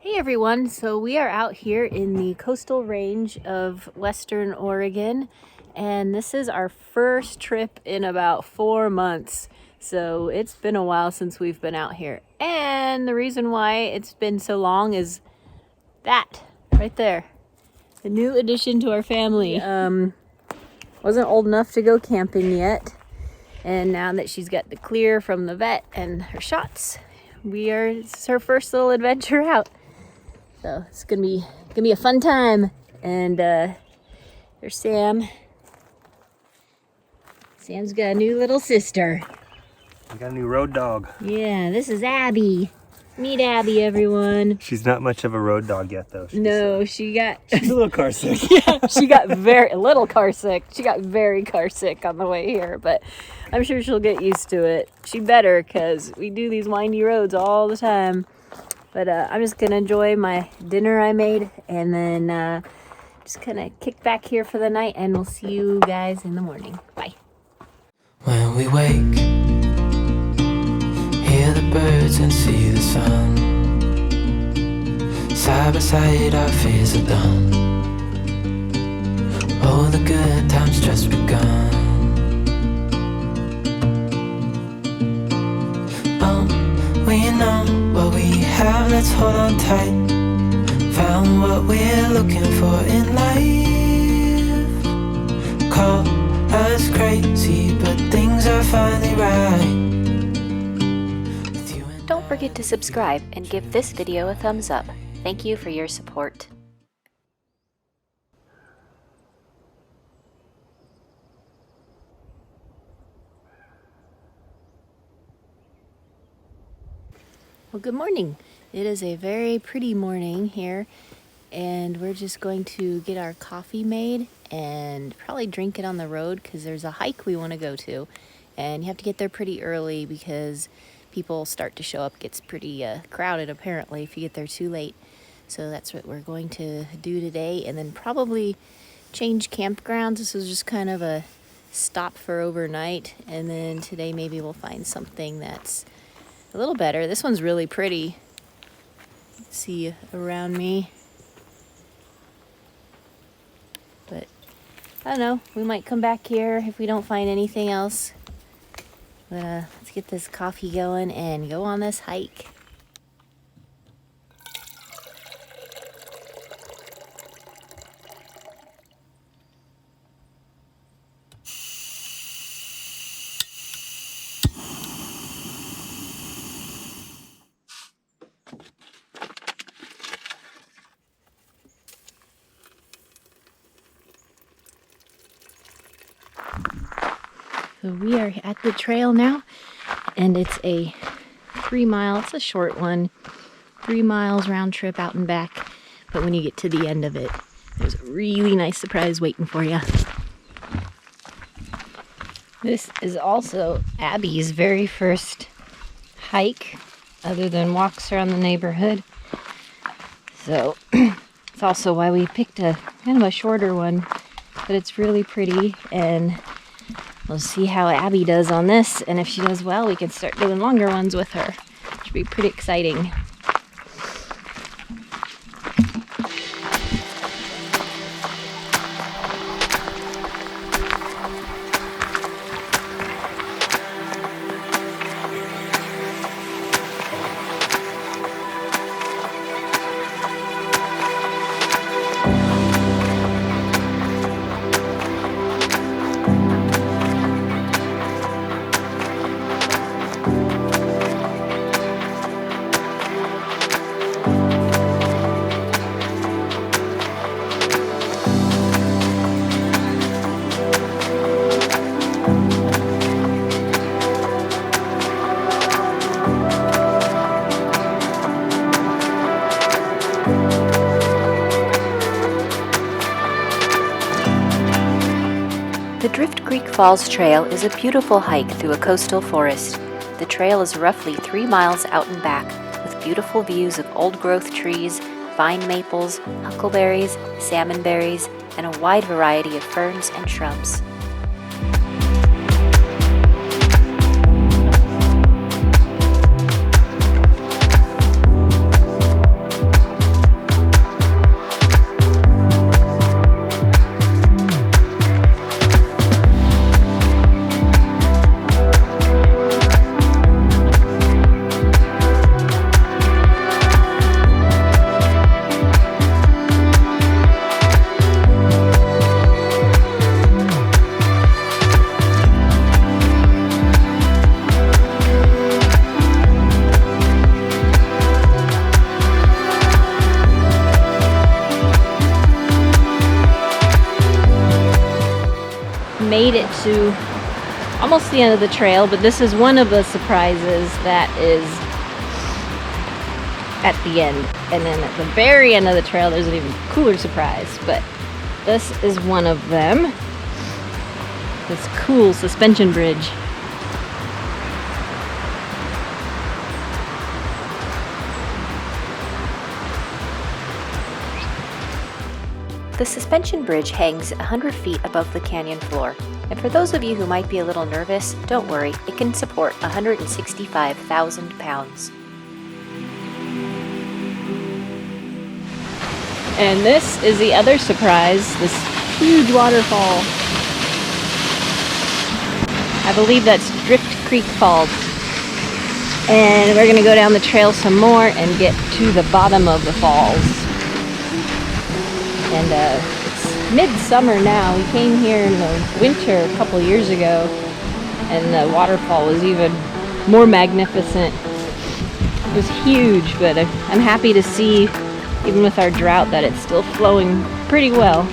Hey everyone, so we are out here in the coastal range of Western Oregon, and this is our first trip in about 4 months. So it's been a while since we've been out here, and the reason why it's been so long is that right there, the new addition to our family. Wasn't old enough to go camping yet, and now that she's got the clear from the vet and her shots, it's her first little adventure out. So it's gonna be a fun time. And there's Sam. Sam's got a new little sister. We got a new road dog. Yeah, this is Abby. Meet Abby, everyone. She's not much of a road dog yet, though. She's a little car sick. Yeah, she got a little car sick. She got very car sick on the way here, but I'm sure she'll get used to it. She better, because we do these windy roads all the time. But I'm just going to enjoy my dinner I made, and then just kind of kick back here for the night, and we'll see you guys in the morning. Bye. When we wake, hear the birds and see the sun. Side by side our fears are done. Oh, the good times just begun. We know what we have, let's hold on tight. Found what we're looking for in life. Call us crazy, but things are finally right. Don't forget to subscribe and give this video a thumbs up. Thank you for your support. Well, good morning. It is a very pretty morning here, and we're just going to get our coffee made and probably drink it on the road because there's a hike we want to go to, and you have to get there pretty early because people start to show up. It gets pretty crowded apparently if you get there too late. So that's what we're going to do today, and then probably change campgrounds. This was just kind of a stop for overnight, and then today maybe we'll find something that's a little better. This one's really pretty. See around me. But I don't know. We might come back here if we don't find anything else. But let's get this coffee going and go on this hike. So we are at the trail now, and it's a 3 mile, it's a short one, 3 miles round trip out and back. But when you get to the end of it, there's a really nice surprise waiting for you. This is also Abby's very first hike, other than walks around the neighborhood. So it's also why we picked a kind of a shorter one, but it's really pretty, and we'll see how Abby does on this, and if she does well, we can start doing longer ones with her. Should be pretty exciting. The Drift Creek Falls Trail is a beautiful hike through a coastal forest. The trail is roughly 3 miles out and back, with beautiful views of old-growth trees, vine maples, huckleberries, salmonberries, and a wide variety of ferns and shrubs. made it to almost the end of the trail, but this is one of the surprises that is at the end. And then at the very end of the trail, there's an even cooler surprise, but this is one of them. This cool suspension bridge. The suspension bridge hangs 100 feet above the canyon floor, and for those of you who might be a little nervous, don't worry, it can support 165,000 pounds. And this is the other surprise, this huge waterfall. I believe that's Drift Creek Falls. And we're gonna go down the trail some more and get to the bottom of the falls. And it's midsummer now. We came here in the winter a couple years ago, and the waterfall was even more magnificent. It was huge, but I'm happy to see, even with our drought, that it's still flowing pretty well.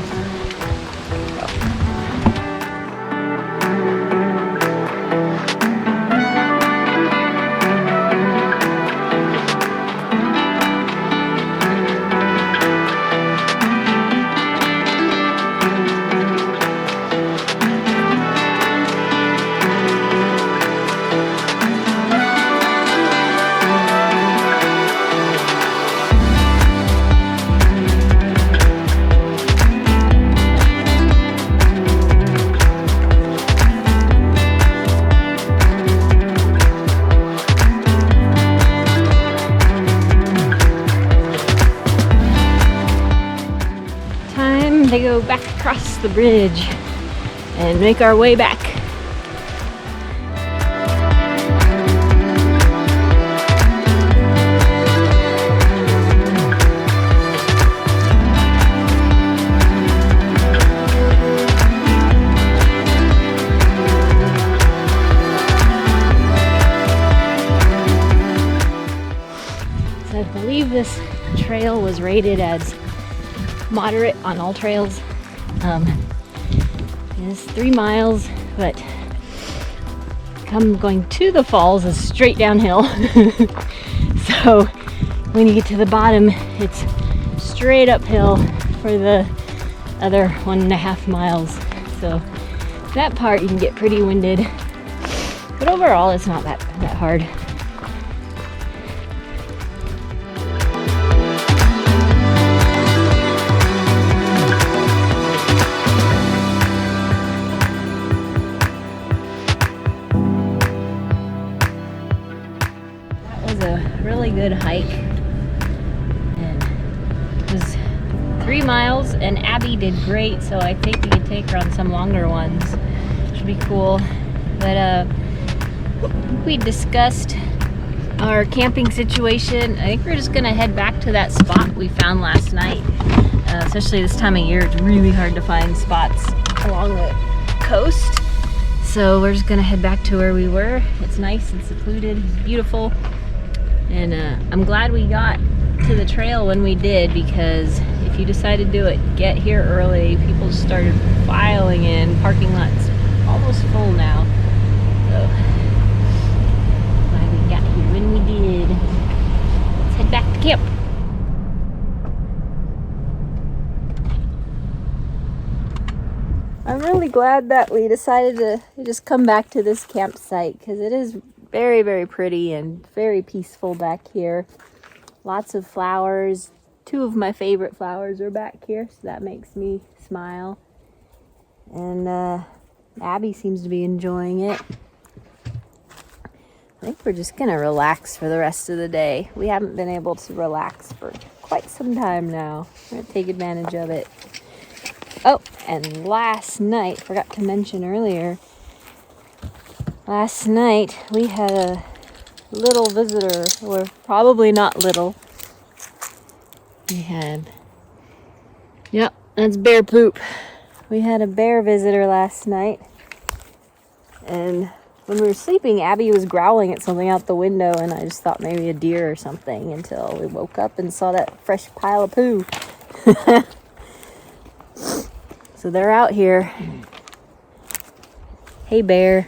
To go back across the bridge and make our way back. So I believe this trail was rated as moderate on all trails. It's 3 miles, but going to the falls is straight downhill. So when you get to the bottom, it's straight uphill for the other 1.5 miles. So that part you can get pretty winded, but overall it's not that hard. Good hike, and it was 3 miles, and Abby did great, so I think we could take her on some longer ones, which would be cool. But we discussed our camping situation. I think we're just gonna head back to that spot we found last night. Especially this time of year, it's really hard to find spots along the coast, so we're just gonna head back to where we were. It's nice and secluded, beautiful. And I'm glad we got to the trail when we did, because if you decide to do it, get here early. People just started filing in. Parking lot's almost full now. So glad we got here when we did. Let's head back to camp. I'm really glad that we decided to just come back to this campsite, because it is very, very pretty and very peaceful back here. Lots of flowers. 2 of my favorite flowers are back here, so that makes me smile. And Abby seems to be enjoying it. I think we're just gonna relax for the rest of the day. We haven't been able to relax for quite some time now. We're gonna take advantage of it. Oh, and last night, forgot to mention earlier, last night we had a little visitor, or probably not little. Yep, that's bear poop. We had a bear visitor last night, and when we were sleeping, Abby was growling at something out the window, and I just thought maybe a deer or something, until we woke up and saw that fresh pile of poo. So they're out here. Hey, bear.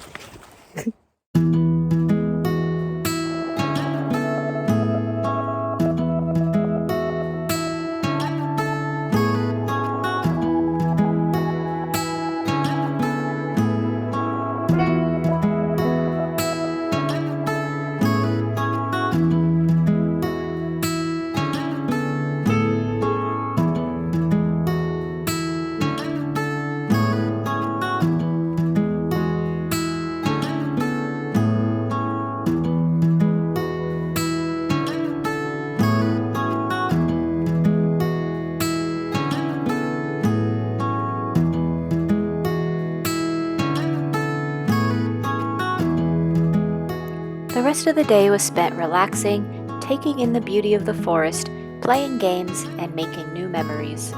The rest of the day was spent relaxing, taking in the beauty of the forest, playing games, and making new memories.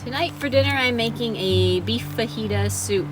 Tonight for dinner, I'm making a beef fajita soup.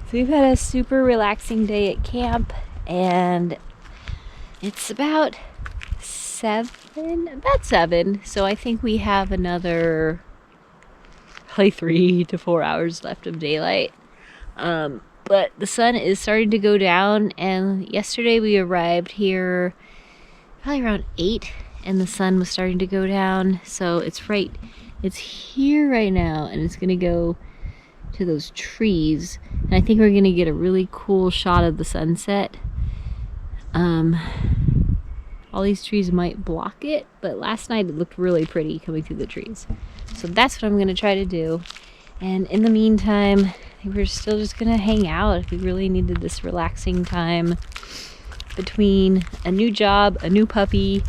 So we've had a super relaxing day at camp, and it's about 7, so I think we have another like 3 to 4 hours left of daylight. but the sun is starting to go down, and yesterday we arrived here probably around 8 and the sun was starting to go down. So it's here right now, and it's gonna go to those trees, and I think we're gonna get a really cool shot of the sunset. All these trees might block it, but last night it looked really pretty coming through the trees. So that's what I'm gonna try to do. And in the meantime, I think we're still just gonna hang out. We really needed this relaxing time between a new job, a new puppy,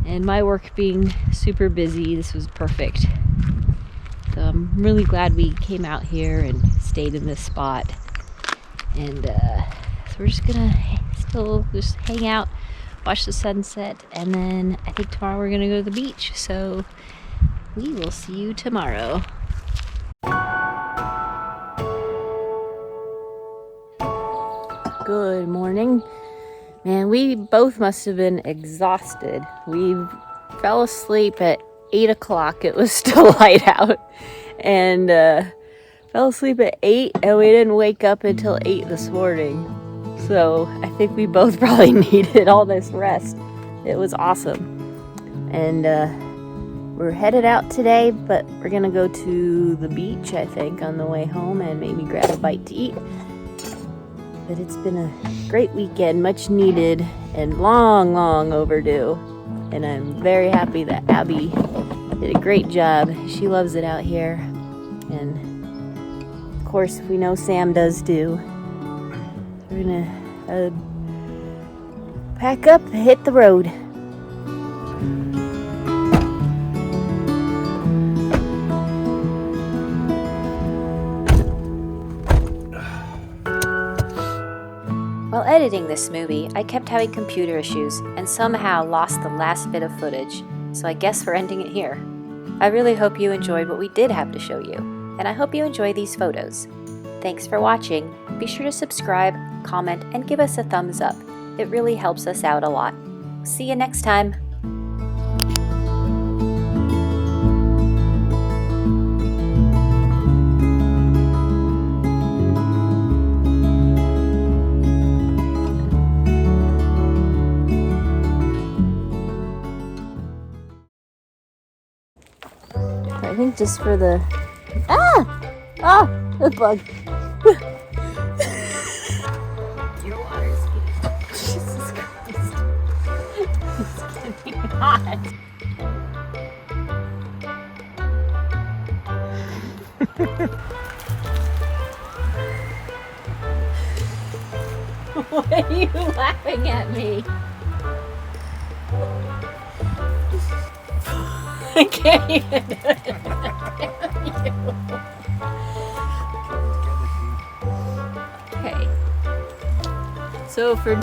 and my work being super busy. This was perfect. So I'm really glad we came out here and stayed in this spot. And so we're just gonna still just hang out, watch the sunset, and then I think tomorrow we're gonna go to the beach. So we will see you tomorrow. Good morning. Man, we both must have been exhausted. We fell asleep at 8 o'clock. It was still light out. And fell asleep at 8, and we didn't wake up until 8 this morning. So I think we both probably needed all this rest. It was awesome. And we're headed out today, but we're gonna go to the beach, I think, on the way home, and maybe grab a bite to eat. But it's been a great weekend, much needed, and long, long overdue. And I'm very happy that Abby did a great job. She loves it out here. And of course, we know Sam does too. We're gonna pack up and hit the road. While editing this movie, I kept having computer issues and somehow lost the last bit of footage, so I guess we're ending it here. I really hope you enjoyed what we did have to show you, and I hope you enjoy these photos. Thanks for watching. Be sure to subscribe, comment, and give us a thumbs up. It really helps us out a lot. See you next time! I think just for the... the bug. Your water's getting... Jesus Christ. It's getting hot. Why are you laughing at me? I can't even do it. Okay. So for